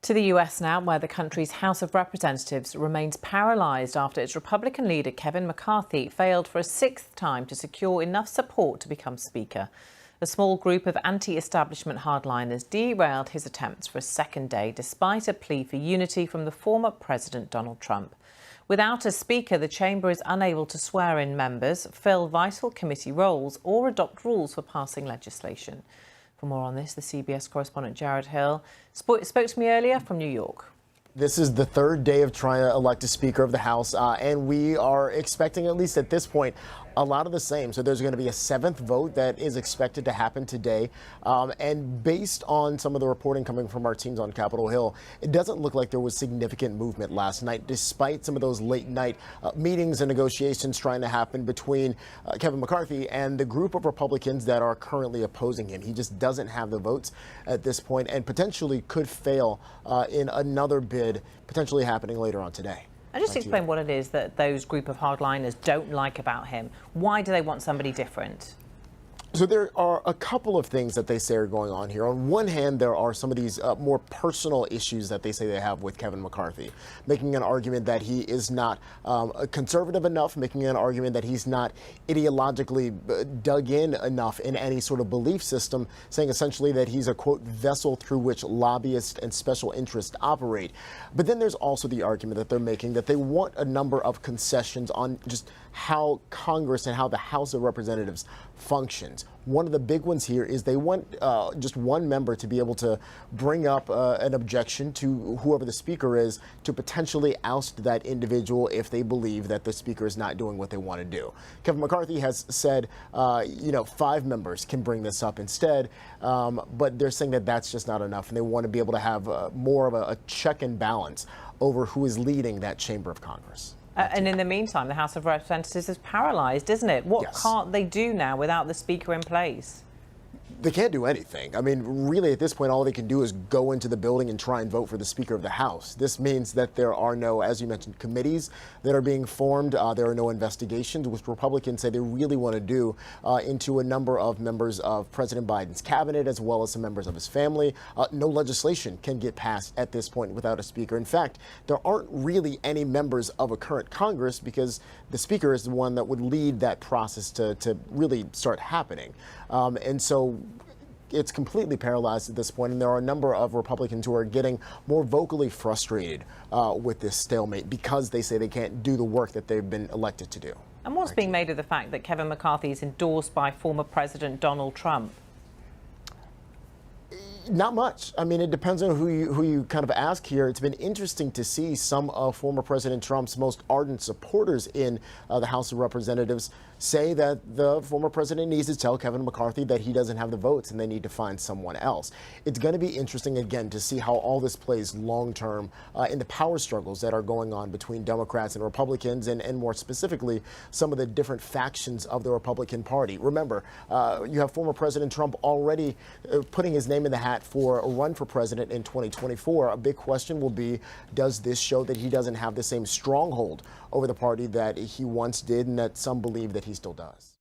To the US now, where the country's House of Representatives remains paralysed after its Republican leader Kevin McCarthy failed for a sixth time to secure enough support to become Speaker. A small group of anti-establishment hardliners derailed his attempts for a second day, despite a plea for unity from the former President Donald Trump. Without a Speaker, the chamber is unable to swear in members, fill vital committee roles or adopt rules for passing legislation. For more on this, the CBS correspondent Jared Hill spoke to me earlier from New York. This is the third day of trying to elect a Speaker of the House, and we are expecting, at least at this point, a lot of the same. So there's going to be a seventh vote that is expected to happen today. And based on some of the reporting coming from our teams on Capitol Hill, it doesn't look like there was significant movement last night, despite some of those late night meetings and negotiations trying to happen between Kevin McCarthy and the group of Republicans that are currently opposing him. He just doesn't have the votes at this point and potentially could fail in another bid potentially happening later on today. And just explain what it is that those group of hardliners don't like about him. Why do they want somebody different? So there are a couple of things that they say are going on here. On one hand, there are some of these more personal issues that they say they have with Kevin McCarthy, making an argument that he is not conservative enough, making an argument that he's not ideologically dug in enough in any sort of belief system, saying essentially that he's a, quote, vessel through which lobbyists and special interests operate. But then there's also the argument that they're making that they want a number of concessions on just how Congress and how the House of Representatives functions. One of the big ones here is they want just one member to be able to bring up an objection to whoever the speaker is to potentially oust that individual if they believe that the speaker is not doing what they want to do. Kevin McCarthy has said, 5 members can bring this up instead, but they're saying that that's just not enough, and they want to be able to have more of a check and balance over who is leading that chamber of Congress. And in the meantime, the House of Representatives is paralysed, isn't it? What Yes. can't they do now without the Speaker in place? They can't do anything. I mean, really, at this point, all they can do is go into the building and try and vote for the Speaker of the House. This means that there are no, as you mentioned, committees that are being formed. There are no investigations, which Republicans say they really want to do into a number of members of President Biden's cabinet, as well as some members of his family. No legislation can get passed at this point without a Speaker. In fact, there aren't really any members of a current Congress because the Speaker is the one that would lead that process to really start happening. And so it's completely paralyzed at this point, and there are a number of Republicans who are getting more vocally frustrated with this stalemate because they say they can't do the work that they've been elected to do. And what's being made of the fact that Kevin McCarthy is endorsed by former President Donald Trump? Not much. I mean, it depends on who you kind of ask here. It's been interesting to see some of former President Trump's most ardent supporters in the House of Representatives say that the former president needs to tell Kevin McCarthy that he doesn't have the votes and they need to find someone else. It's going to be interesting, again, to see how all this plays long term in the power struggles that are going on between Democrats and Republicans, and more specifically, some of the different factions of the Republican Party. Remember, you have former President Trump already putting his name in the hat for a run for president in 2024. A big question will be, does this show that he doesn't have the same stronghold over the party that he once did and that some believe that he still does?